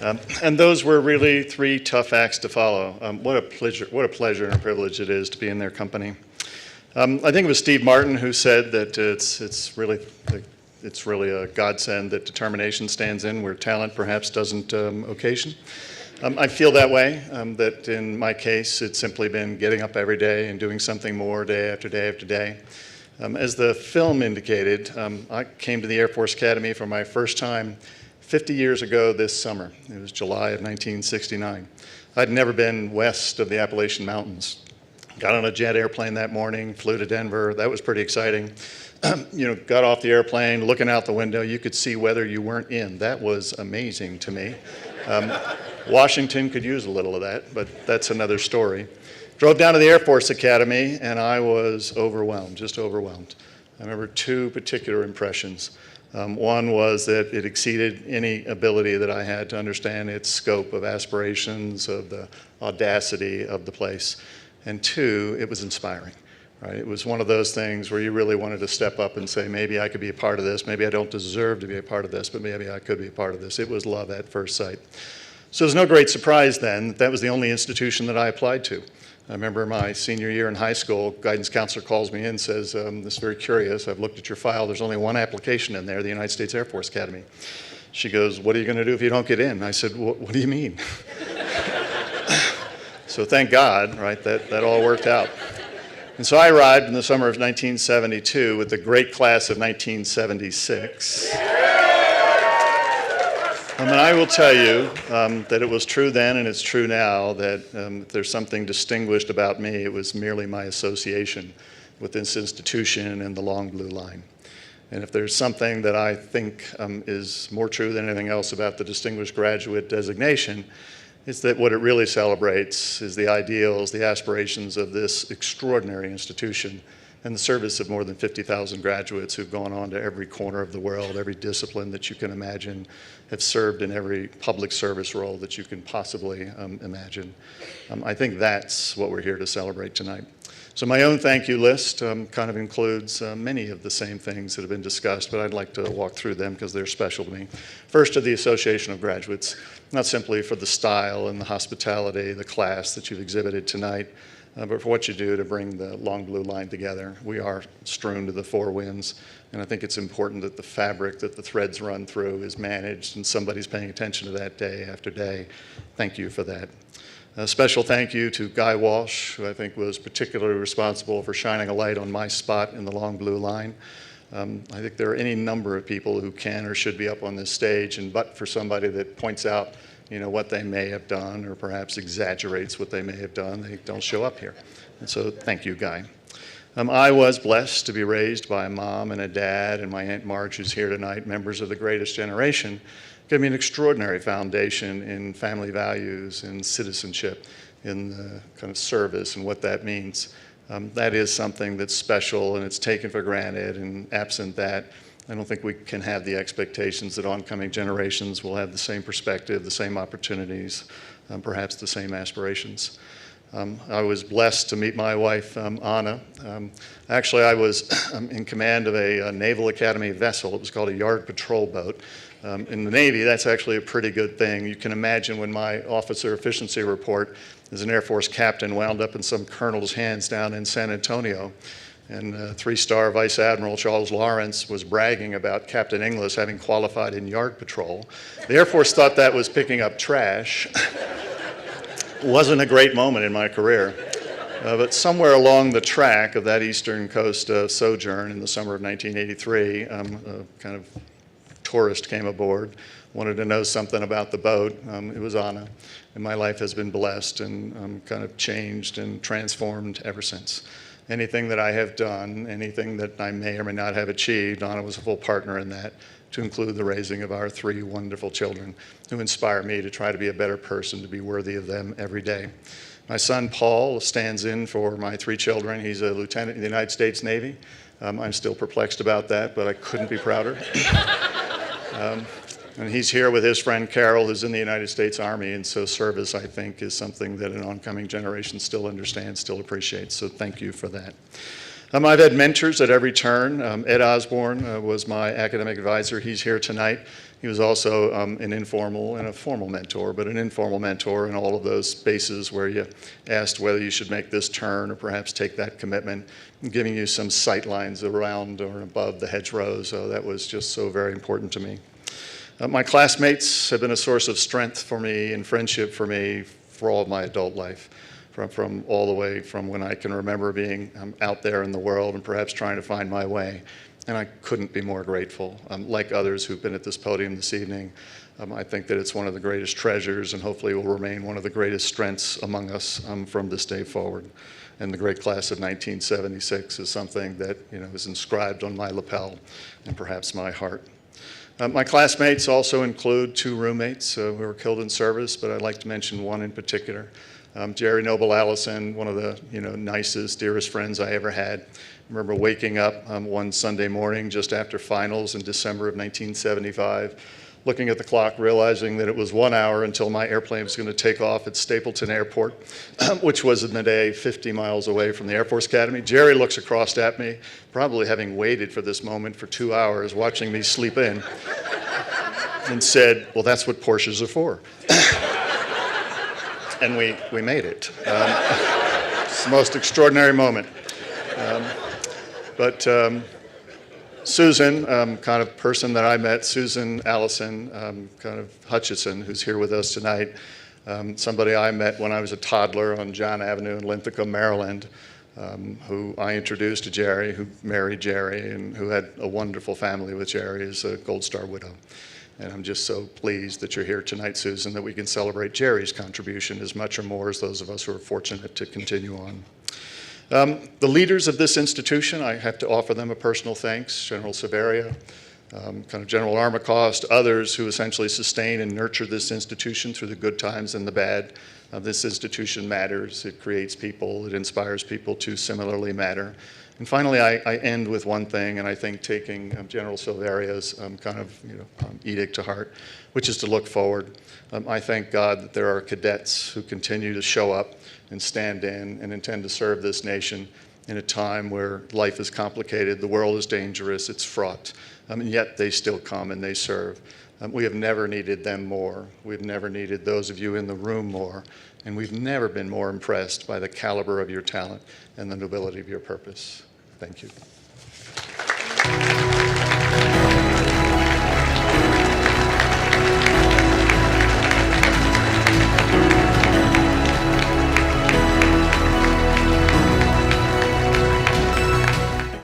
And those were really three tough acts to follow. What a pleasure and a privilege it is to be in their company. I think it was Steve Martin who said that it's really a godsend that determination stands in where talent perhaps doesn't occasion. I feel that way, that in my case it's simply been getting up every day and doing something more day after day after day. As the film indicated, I came to the Air Force Academy for my first time 50 years ago this summer. It was July of 1969. I'd never been west of the Appalachian Mountains. Got on a jet airplane that morning, flew to Denver. That was pretty exciting. Got off the airplane, looking out the window, you could see weather you weren't in. That was amazing to me. Washington could use a little of that, but that's another story. Drove down to the Air Force Academy, and I was overwhelmed, just overwhelmed. I remember two particular impressions. One was that it exceeded any ability that I had to understand its scope of aspirations, of the audacity of the place. And two, it was inspiring. Right? It was one of those things where you really wanted to step up and say, maybe I could be a part of this, maybe I don't deserve to be a part of this, but maybe I could be a part of this. It was love at first sight. So it was no great surprise then that that was the only institution that I applied to. I remember my senior year in high school, guidance counselor calls me in and says, this is very curious, I've looked at your file, there's only one application in there, the United States Air Force Academy. She goes, what are you going to do if you don't get in? I said, what do you mean? So thank God, right, that all worked out. And so I arrived in the summer of 1972 with the great class of 1976. And I will tell you that it was true then and it's true now that if there's something distinguished about me, it was merely my association with this institution and the long blue line. And if there's something that I think is more true than anything else about the distinguished graduate designation, it's that what it really celebrates is the ideals, the aspirations of this extraordinary institution and the service of more than 50,000 graduates who've gone on to every corner of the world, every discipline that you can imagine, have served in every public service role that you can possibly imagine. I think that's what we're here to celebrate tonight. So my own thank you list kind of includes many of the same things that have been discussed, but I'd like to walk through them because they're special to me. First, to the Association of Graduates, not simply for the style and the hospitality, the class that you've exhibited tonight, but for what you do to bring the long blue line together. We are strewn to the four winds, and I think it's important that the fabric that the threads run through is managed and somebody's paying attention to that day after day. Thank you for that. A special thank you to Guy Walsh, who I think was particularly responsible for shining a light on my spot in the long blue line. I think there are any number of people who can or should be up on this stage, and but for somebody that points out what they may have done or perhaps exaggerates what they may have done, they don't show up here. And so thank you, Guy. I was blessed to be raised by a mom and a dad, and my Aunt Marge, who's here tonight, members of the greatest generation, gave me an extraordinary foundation in family values and citizenship, in the kind of service and what that means. That is something that's special and it's taken for granted, and absent that, I don't think we can have the expectations that oncoming generations will have the same perspective, the same opportunities, perhaps the same aspirations. I was blessed to meet my wife, Anna. Actually, I was in command of a Naval Academy vessel. It was called a yard patrol boat. In the Navy, that's actually a pretty good thing. You can imagine when my officer efficiency report as an Air Force captain wound up in some colonel's hands down in San Antonio. And three-star Vice Admiral Charles Lawrence was bragging about Captain Inglis having qualified in yard patrol. The Air Force thought that was picking up trash. Wasn't a great moment in my career. But somewhere along the track of that eastern coast sojourn in the summer of 1983, a kind of tourist came aboard, wanted to know something about the boat. It was Anna. And my life has been blessed and kind of changed and transformed ever since. Anything that I have done, anything that I may or may not have achieved, Anna was a full partner in that, to include the raising of our three wonderful children who inspire me to try to be a better person, to be worthy of them every day. My son Paul stands in for my three children. He's a lieutenant in the United States Navy. I'm still perplexed about that, but I couldn't be prouder. And he's here with his friend Carol, who's in the United States Army, and so service, I think, is something that an oncoming generation still understands, still appreciates, so thank you for that. I've had mentors at every turn. Ed Osborne was my academic advisor. He's here tonight. He was also an informal and a formal mentor, but an informal mentor in all of those spaces where you asked whether you should make this turn or perhaps take that commitment, giving you some sight lines around or above the hedgerows. So that was just so very important to me. My classmates have been a source of strength for me and friendship for me for all of my adult life, from all the way from when I can remember being out there in the world and perhaps trying to find my way. And I couldn't be more grateful. Like others who've been at this podium this evening, I think that it's one of the greatest treasures and hopefully will remain one of the greatest strengths among us from this day forward. And the great class of 1976 is something that is inscribed on my lapel and perhaps my heart. My classmates also include two roommates who were killed in service, but I'd like to mention one in particular. Jerry Noble Allison, one of the nicest, dearest friends I ever had. I remember waking up one Sunday morning just after finals in December of 1975, looking at the clock, realizing that it was 1 hour until my airplane was going to take off at Stapleton Airport, which was in the day 50 miles away from the Air Force Academy. Jerry looks across at me, probably having waited for this moment for 2 hours, watching me sleep in, and said, "Well, that's what Porsches are for." And we made it. It's the most extraordinary moment. But Susan, kind of person that I met, Susan Allison, kind of Hutchison, who's here with us tonight, somebody I met when I was a toddler on John Avenue in Linthicum, Maryland, who I introduced to Jerry, who married Jerry, and who had a wonderful family with Jerry as a Gold Star widow. And I'm just so pleased that you're here tonight, Susan, that we can celebrate Jerry's contribution as much or more as those of us who are fortunate to continue on. The leaders of this institution, I have to offer them a personal thanks, General Severia, kind of General Armacost, others who essentially sustain and nurture this institution through the good times and the bad. This institution matters. It creates people. It inspires people to similarly matter. And finally, I end with one thing, and I think taking General Silveria's kind of edict to heart, which is to look forward. I thank God that there are cadets who continue to show up and stand in and intend to serve this nation in a time where life is complicated, the world is dangerous, it's fraught, and yet they still come and they serve. We have never needed them more. We've never needed those of you in the room more, and we've never been more impressed by the caliber of your talent and the nobility of your purpose. Thank you.